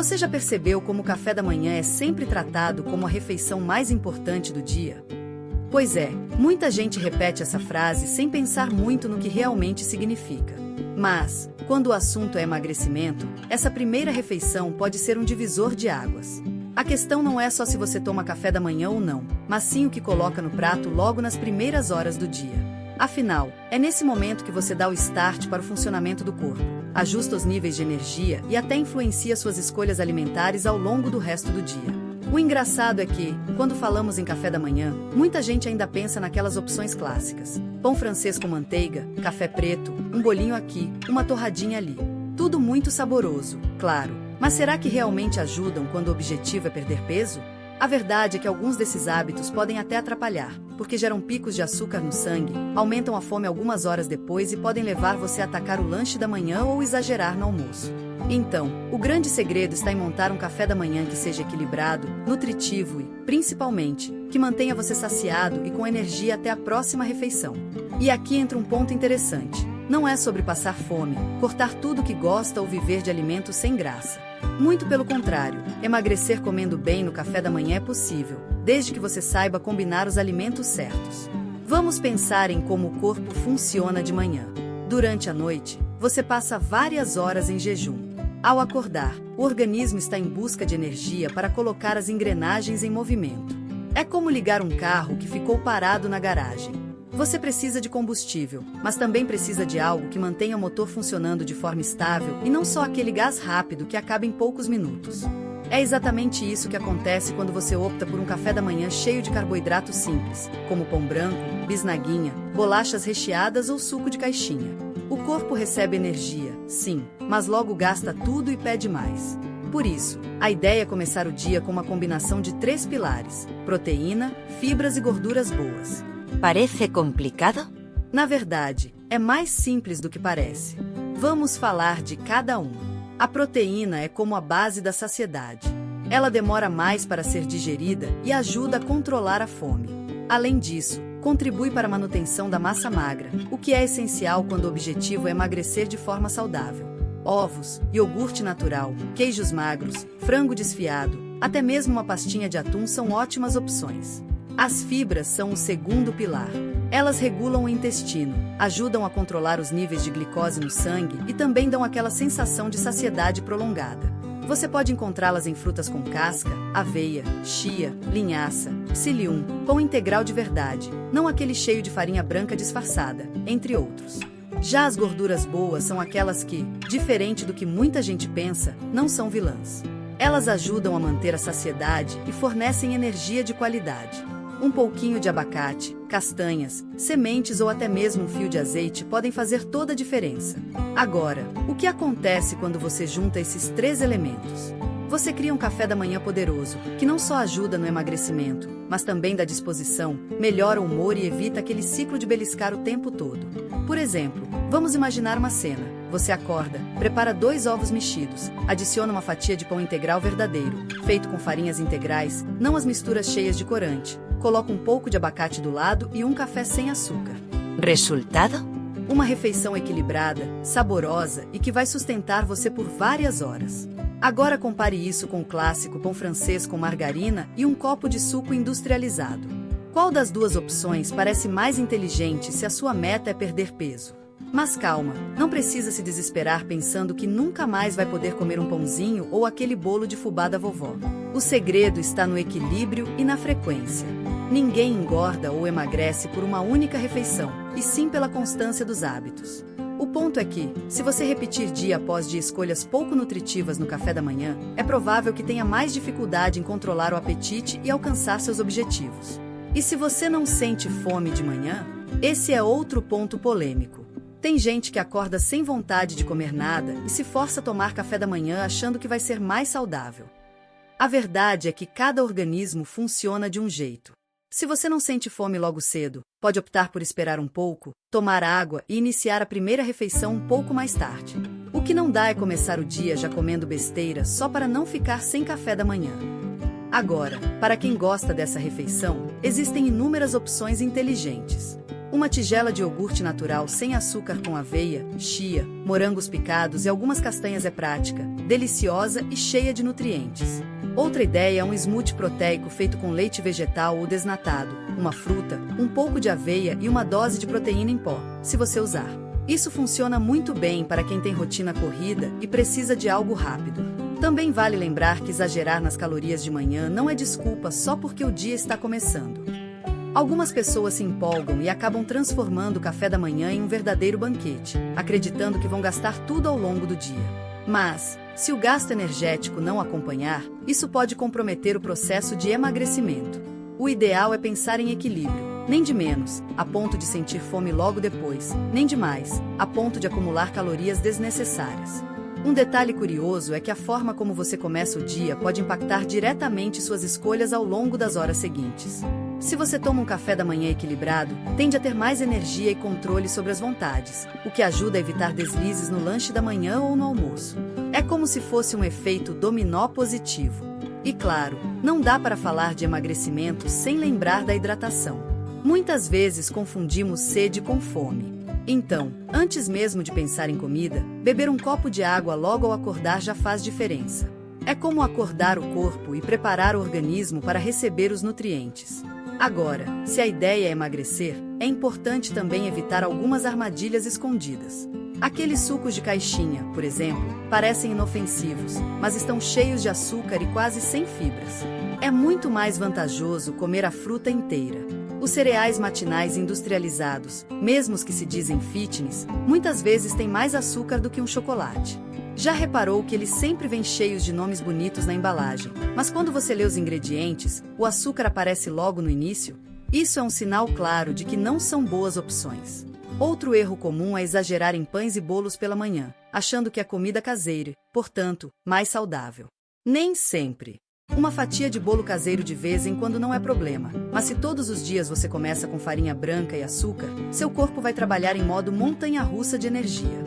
Você já percebeu como o café da manhã é sempre tratado como a refeição mais importante do dia? Pois é, muita gente repete essa frase sem pensar muito no que realmente significa. Mas, quando o assunto é emagrecimento, essa primeira refeição pode ser um divisor de águas. A questão não é só se você toma café da manhã ou não, mas sim o que coloca no prato logo nas primeiras horas do dia. Afinal, é nesse momento que você dá o start para o funcionamento do corpo, ajusta os níveis de energia e até influencia suas escolhas alimentares ao longo do resto do dia. O engraçado é que, quando falamos em café da manhã, muita gente ainda pensa naquelas opções clássicas. Pão francês com manteiga, café preto, um bolinho aqui, uma torradinha ali. Tudo muito saboroso, claro. Mas será que realmente ajudam quando o objetivo é perder peso? A verdade é que alguns desses hábitos podem até atrapalhar, porque geram picos de açúcar no sangue, aumentam a fome algumas horas depois e podem levar você a atacar o lanche da manhã ou exagerar no almoço. Então, o grande segredo está em montar um café da manhã que seja equilibrado, nutritivo e, principalmente, que mantenha você saciado e com energia até a próxima refeição. E aqui entra um ponto interessante. Não é sobre passar fome, cortar tudo que gosta ou viver de alimentos sem graça. Muito pelo contrário, emagrecer comendo bem no café da manhã é possível, desde que você saiba combinar os alimentos certos. Vamos pensar em como o corpo funciona de manhã. Durante a noite, você passa várias horas em jejum. Ao acordar, o organismo está em busca de energia para colocar as engrenagens em movimento. É como ligar um carro que ficou parado na garagem. Você precisa de combustível, mas também precisa de algo que mantenha o motor funcionando de forma estável e não só aquele gás rápido que acaba em poucos minutos. É exatamente isso que acontece quando você opta por um café da manhã cheio de carboidratos simples, como pão branco, bisnaguinha, bolachas recheadas ou suco de caixinha. O corpo recebe energia, sim, mas logo gasta tudo e pede mais. Por isso, a ideia é começar o dia com uma combinação de 3 pilares: proteína, fibras e gorduras boas. Parece complicado? Na verdade, é mais simples do que parece. Vamos falar de cada um. A proteína é como a base da saciedade. Ela demora mais para ser digerida e ajuda a controlar a fome. Além disso, contribui para a manutenção da massa magra, o que é essencial quando o objetivo é emagrecer de forma saudável. Ovos, iogurte natural, queijos magros, frango desfiado, até mesmo uma pastinha de atum são ótimas opções. As fibras são o segundo pilar. Elas regulam o intestino, ajudam a controlar os níveis de glicose no sangue e também dão aquela sensação de saciedade prolongada. Você pode encontrá-las em frutas com casca, aveia, chia, linhaça, psyllium, pão integral de verdade, não aquele cheio de farinha branca disfarçada, entre outros. Já as gorduras boas são aquelas que, diferente do que muita gente pensa, não são vilãs. Elas ajudam a manter a saciedade e fornecem energia de qualidade. Um pouquinho de abacate, castanhas, sementes ou até mesmo um fio de azeite podem fazer toda a diferença. Agora, o que acontece quando você junta esses 3 elementos? Você cria um café da manhã poderoso, que não só ajuda no emagrecimento, mas também dá disposição, melhora o humor e evita aquele ciclo de beliscar o tempo todo. Por exemplo, vamos imaginar uma cena. Você acorda, prepara 2 ovos mexidos, adiciona uma fatia de pão integral verdadeiro, feito com farinhas integrais, não as misturas cheias de corante, coloca um pouco de abacate do lado e um café sem açúcar. Resultado? Uma refeição equilibrada, saborosa e que vai sustentar você por várias horas. Agora compare isso com o clássico pão francês com margarina e um copo de suco industrializado. Qual das 2 opções parece mais inteligente se a sua meta é perder peso? Mas calma, não precisa se desesperar pensando que nunca mais vai poder comer um pãozinho ou aquele bolo de fubá da vovó. O segredo está no equilíbrio e na frequência. Ninguém engorda ou emagrece por uma única refeição, e sim pela constância dos hábitos. O ponto é que, se você repetir dia após dia escolhas pouco nutritivas no café da manhã, é provável que tenha mais dificuldade em controlar o apetite e alcançar seus objetivos. E se você não sente fome de manhã, esse é outro ponto polêmico. Tem gente que acorda sem vontade de comer nada e se força a tomar café da manhã achando que vai ser mais saudável. A verdade é que cada organismo funciona de um jeito. Se você não sente fome logo cedo, pode optar por esperar um pouco, tomar água e iniciar a primeira refeição um pouco mais tarde. O que não dá é começar o dia já comendo besteira só para não ficar sem café da manhã. Agora, para quem gosta dessa refeição, existem inúmeras opções inteligentes. Uma tigela de iogurte natural sem açúcar com aveia, chia, morangos picados e algumas castanhas é prática, deliciosa e cheia de nutrientes. Outra ideia é um smoothie proteico feito com leite vegetal ou desnatado, uma fruta, um pouco de aveia e uma dose de proteína em pó, se você usar. Isso funciona muito bem para quem tem rotina corrida e precisa de algo rápido. Também vale lembrar que exagerar nas calorias de manhã não é desculpa só porque o dia está começando. Algumas pessoas se empolgam e acabam transformando o café da manhã em um verdadeiro banquete, acreditando que vão gastar tudo ao longo do dia. Mas, se o gasto energético não acompanhar, isso pode comprometer o processo de emagrecimento. O ideal é pensar em equilíbrio, nem de menos, a ponto de sentir fome logo depois, nem de mais, a ponto de acumular calorias desnecessárias. Um detalhe curioso é que a forma como você começa o dia pode impactar diretamente suas escolhas ao longo das horas seguintes. Se você toma um café da manhã equilibrado, tende a ter mais energia e controle sobre as vontades, o que ajuda a evitar deslizes no lanche da manhã ou no almoço. É como se fosse um efeito dominó positivo. E claro, não dá para falar de emagrecimento sem lembrar da hidratação. Muitas vezes confundimos sede com fome. Então, antes mesmo de pensar em comida, beber um copo de água logo ao acordar já faz diferença. É como acordar o corpo e preparar o organismo para receber os nutrientes. Agora, se a ideia é emagrecer, é importante também evitar algumas armadilhas escondidas. Aqueles sucos de caixinha, por exemplo, parecem inofensivos, mas estão cheios de açúcar e quase sem fibras. É muito mais vantajoso comer a fruta inteira. Os cereais matinais industrializados, mesmo os que se dizem fitness, muitas vezes têm mais açúcar do que um chocolate. Já reparou que eles sempre vêm cheios de nomes bonitos na embalagem, mas quando você lê os ingredientes, o açúcar aparece logo no início? Isso é um sinal claro de que não são boas opções. Outro erro comum é exagerar em pães e bolos pela manhã, achando que é comida caseira, portanto, mais saudável. Nem sempre. Uma fatia de bolo caseiro de vez em quando não é problema, mas se todos os dias você começa com farinha branca e açúcar, seu corpo vai trabalhar em modo montanha-russa de energia.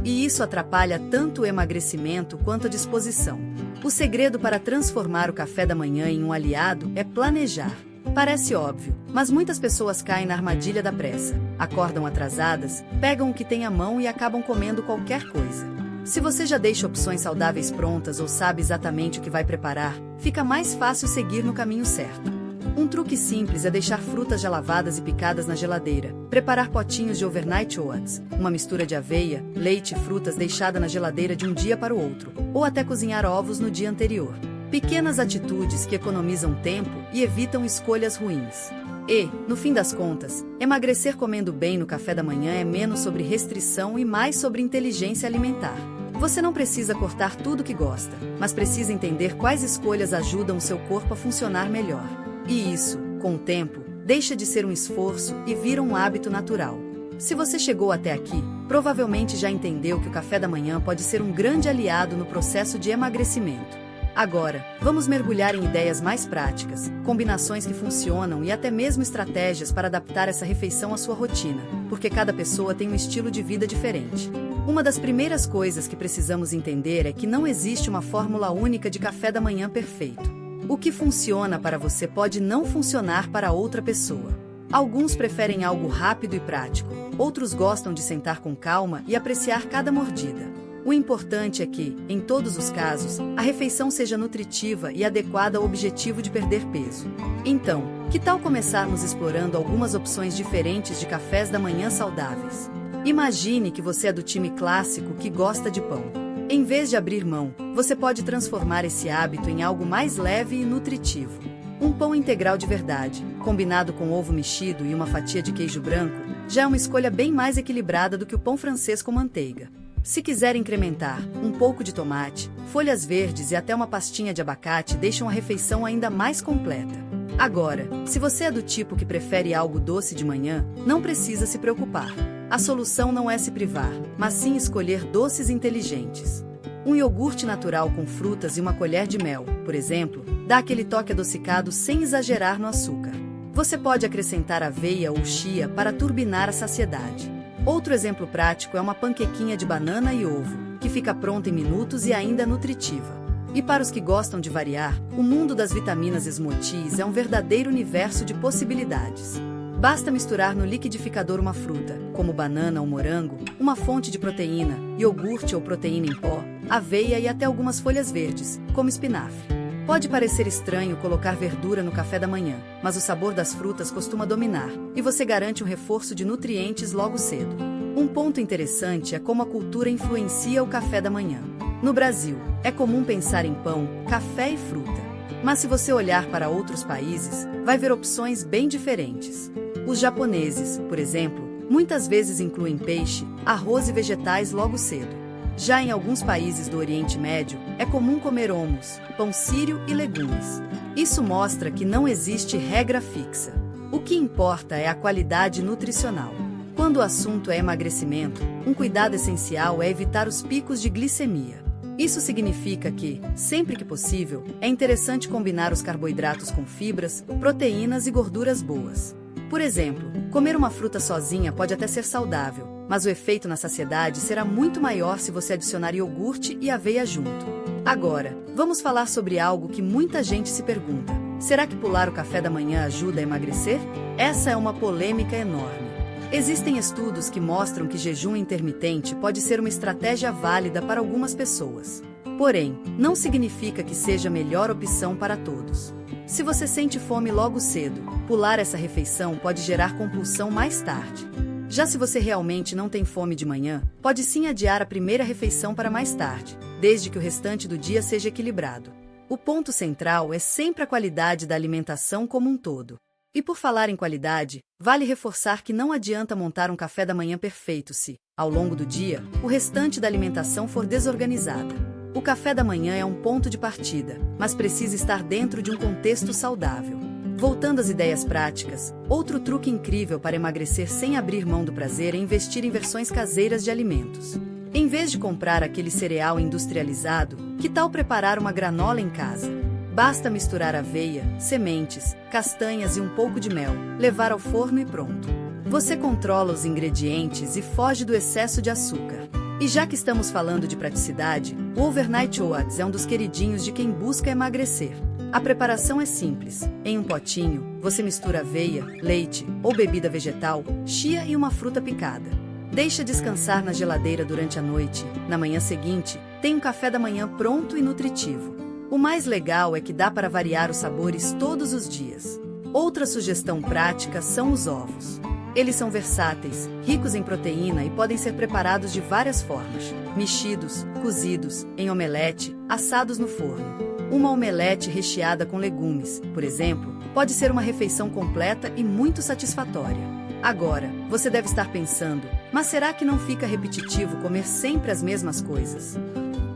E isso atrapalha tanto o emagrecimento quanto a disposição. O segredo para transformar o café da manhã em um aliado é planejar. Parece óbvio, mas muitas pessoas caem na armadilha da pressa. Acordam atrasadas, pegam o que tem à mão e acabam comendo qualquer coisa. Se você já deixa opções saudáveis prontas ou sabe exatamente o que vai preparar, fica mais fácil seguir no caminho certo. Um truque simples é deixar frutas já lavadas e picadas na geladeira, preparar potinhos de overnight oats, uma mistura de aveia, leite e frutas deixada na geladeira de um dia para o outro, ou até cozinhar ovos no dia anterior. Pequenas atitudes que economizam tempo e evitam escolhas ruins. E, no fim das contas, emagrecer comendo bem no café da manhã é menos sobre restrição e mais sobre inteligência alimentar. Você não precisa cortar tudo que gosta, mas precisa entender quais escolhas ajudam o seu corpo a funcionar melhor. E isso, com o tempo, deixa de ser um esforço e vira um hábito natural. Se você chegou até aqui, provavelmente já entendeu que o café da manhã pode ser um grande aliado no processo de emagrecimento. Agora, vamos mergulhar em ideias mais práticas, combinações que funcionam e até mesmo estratégias para adaptar essa refeição à sua rotina, porque cada pessoa tem um estilo de vida diferente. Uma das primeiras coisas que precisamos entender é que não existe uma fórmula única de café da manhã perfeito. O que funciona para você pode não funcionar para outra pessoa. Alguns preferem algo rápido e prático, outros gostam de sentar com calma e apreciar cada mordida. O importante é que, em todos os casos, a refeição seja nutritiva e adequada ao objetivo de perder peso. Então, que tal começarmos explorando algumas opções diferentes de cafés da manhã saudáveis? Imagine que você é do time clássico que gosta de pão. Em vez de abrir mão, você pode transformar esse hábito em algo mais leve e nutritivo. Um pão integral de verdade, combinado com ovo mexido e uma fatia de queijo branco, já é uma escolha bem mais equilibrada do que o pão francês com manteiga. Se quiser incrementar, um pouco de tomate, folhas verdes e até uma pastinha de abacate deixam a refeição ainda mais completa. Agora, se você é do tipo que prefere algo doce de manhã, não precisa se preocupar. A solução não é se privar, mas sim escolher doces inteligentes. Um iogurte natural com frutas e uma colher de mel, por exemplo, dá aquele toque adocicado sem exagerar no açúcar. Você pode acrescentar aveia ou chia para turbinar a saciedade. Outro exemplo prático é uma panquequinha de banana e ovo, que fica pronta em minutos e ainda é nutritiva. E para os que gostam de variar, o mundo das vitaminas smoothies é um verdadeiro universo de possibilidades. Basta misturar no liquidificador uma fruta, como banana ou morango, uma fonte de proteína, iogurte ou proteína em pó, aveia e até algumas folhas verdes, como espinafre. Pode parecer estranho colocar verdura no café da manhã, mas o sabor das frutas costuma dominar, e você garante um reforço de nutrientes logo cedo. Um ponto interessante é como a cultura influencia o café da manhã. No Brasil, é comum pensar em pão, café e fruta. Mas se você olhar para outros países, vai ver opções bem diferentes. Os japoneses, por exemplo, muitas vezes incluem peixe, arroz e vegetais logo cedo. Já em alguns países do Oriente Médio, é comum comer hummus, pão sírio e legumes. Isso mostra que não existe regra fixa. O que importa é a qualidade nutricional. Quando o assunto é emagrecimento, um cuidado essencial é evitar os picos de glicemia. Isso significa que, sempre que possível, é interessante combinar os carboidratos com fibras, proteínas e gorduras boas. Por exemplo, comer uma fruta sozinha pode até ser saudável, mas o efeito na saciedade será muito maior se você adicionar iogurte e aveia junto. Agora, vamos falar sobre algo que muita gente se pergunta: será que pular o café da manhã ajuda a emagrecer? Essa é uma polêmica enorme. Existem estudos que mostram que jejum intermitente pode ser uma estratégia válida para algumas pessoas. Porém, não significa que seja a melhor opção para todos. Se você sente fome logo cedo, pular essa refeição pode gerar compulsão mais tarde. Já se você realmente não tem fome de manhã, pode sim adiar a primeira refeição para mais tarde, desde que o restante do dia seja equilibrado. O ponto central é sempre a qualidade da alimentação como um todo. E por falar em qualidade, vale reforçar que não adianta montar um café da manhã perfeito se, ao longo do dia, o restante da alimentação for desorganizada. O café da manhã é um ponto de partida, mas precisa estar dentro de um contexto saudável. Voltando às ideias práticas, outro truque incrível para emagrecer sem abrir mão do prazer é investir em versões caseiras de alimentos. Em vez de comprar aquele cereal industrializado, que tal preparar uma granola em casa? Basta misturar aveia, sementes, castanhas e um pouco de mel, levar ao forno e pronto. Você controla os ingredientes e foge do excesso de açúcar. E já que estamos falando de praticidade, o Overnight Oats é um dos queridinhos de quem busca emagrecer. A preparação é simples. Em um potinho, você mistura aveia, leite ou bebida vegetal, chia e uma fruta picada. Deixa descansar na geladeira durante a noite. Na manhã seguinte, tem um café da manhã pronto e nutritivo. O mais legal é que dá para variar os sabores todos os dias. Outra sugestão prática são os ovos. Eles são versáteis, ricos em proteína e podem ser preparados de várias formas: mexidos, cozidos, em omelete, assados no forno. Uma omelete recheada com legumes, por exemplo, pode ser uma refeição completa e muito satisfatória. Agora, você deve estar pensando: mas será que não fica repetitivo comer sempre as mesmas coisas?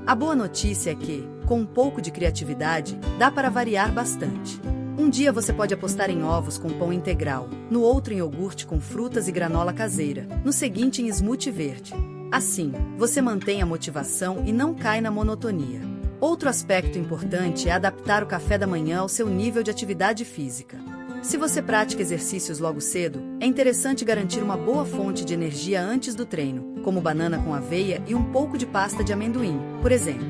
A boa notícia é que, com um pouco de criatividade, dá para variar bastante. Um dia você pode apostar em ovos com pão integral, no outro em iogurte com frutas e granola caseira, no seguinte em smoothie verde. Assim, você mantém a motivação e não cai na monotonia. Outro aspecto importante é adaptar o café da manhã ao seu nível de atividade física. Se você pratica exercícios logo cedo, é interessante garantir uma boa fonte de energia antes do treino, como banana com aveia e um pouco de pasta de amendoim, por exemplo.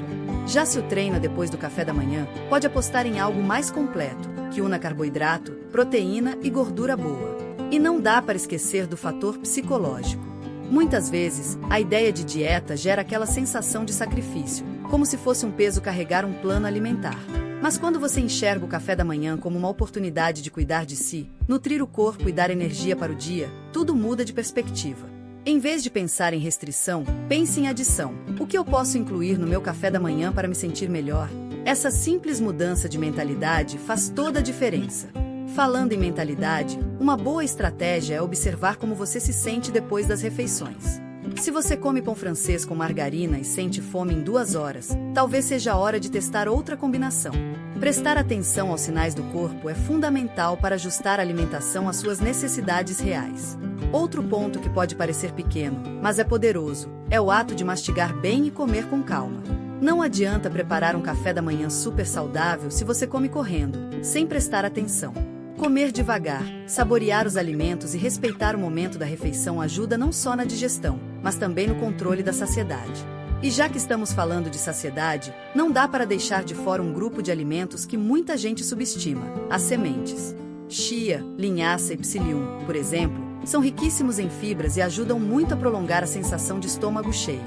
Já se o treino é depois do café da manhã, pode apostar em algo mais completo, que una carboidrato, proteína e gordura boa. E não dá para esquecer do fator psicológico. Muitas vezes, a ideia de dieta gera aquela sensação de sacrifício, como se fosse um peso carregar um plano alimentar. Mas quando você enxerga o café da manhã como uma oportunidade de cuidar de si, nutrir o corpo e dar energia para o dia, tudo muda de perspectiva. Em vez de pensar em restrição, pense em adição. O que eu posso incluir no meu café da manhã para me sentir melhor? Essa simples mudança de mentalidade faz toda a diferença. Falando em mentalidade, uma boa estratégia é observar como você se sente depois das refeições. Se você come pão francês com margarina e sente fome em 2 horas, talvez seja a hora de testar outra combinação. Prestar atenção aos sinais do corpo é fundamental para ajustar a alimentação às suas necessidades reais. Outro ponto que pode parecer pequeno, mas é poderoso, é o ato de mastigar bem e comer com calma. Não adianta preparar um café da manhã super saudável se você come correndo, sem prestar atenção. Comer devagar, saborear os alimentos e respeitar o momento da refeição ajuda não só na digestão, mas também no controle da saciedade. E já que estamos falando de saciedade, não dá para deixar de fora um grupo de alimentos que muita gente subestima: as sementes. Chia, linhaça e psyllium, por exemplo, são riquíssimos em fibras e ajudam muito a prolongar a sensação de estômago cheio.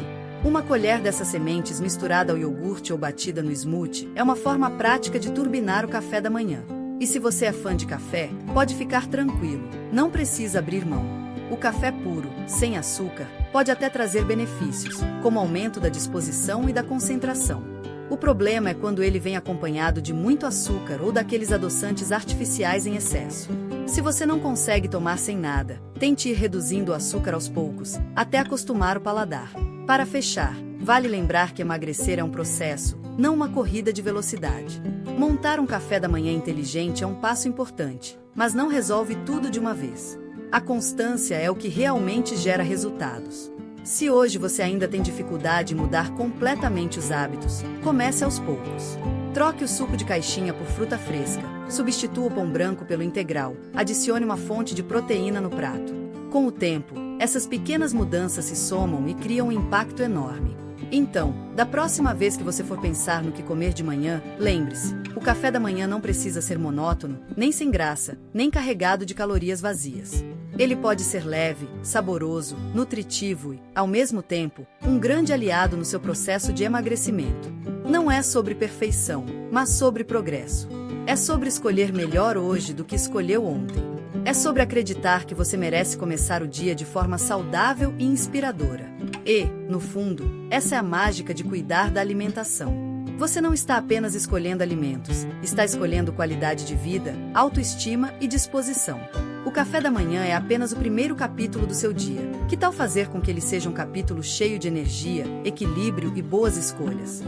Uma colher dessas sementes misturada ao iogurte ou batida no smoothie é uma forma prática de turbinar o café da manhã. E se você é fã de café, pode ficar tranquilo, não precisa abrir mão. O café puro, sem açúcar, pode até trazer benefícios, como aumento da disposição e da concentração. O problema é quando ele vem acompanhado de muito açúcar ou daqueles adoçantes artificiais em excesso. Se você não consegue tomar sem nada, tente ir reduzindo o açúcar aos poucos, até acostumar o paladar. Para fechar, vale lembrar que emagrecer é um processo, não uma corrida de velocidade. Montar um café da manhã inteligente é um passo importante, mas não resolve tudo de uma vez. A constância é o que realmente gera resultados. Se hoje você ainda tem dificuldade em mudar completamente os hábitos, comece aos poucos. Troque o suco de caixinha por fruta fresca, substitua o pão branco pelo integral, adicione uma fonte de proteína no prato. Com o tempo, essas pequenas mudanças se somam e criam um impacto enorme. Então, da próxima vez que você for pensar no que comer de manhã, lembre-se, o café da manhã não precisa ser monótono, nem sem graça, nem carregado de calorias vazias. Ele pode ser leve, saboroso, nutritivo e, ao mesmo tempo, um grande aliado no seu processo de emagrecimento. Não é sobre perfeição, mas sobre progresso. É sobre escolher melhor hoje do que escolheu ontem. É sobre acreditar que você merece começar o dia de forma saudável e inspiradora. E, no fundo, essa é a mágica de cuidar da alimentação. Você não está apenas escolhendo alimentos, está escolhendo qualidade de vida, autoestima e disposição. O café da manhã é apenas o primeiro capítulo do seu dia. Que tal fazer com que ele seja um capítulo cheio de energia, equilíbrio e boas escolhas?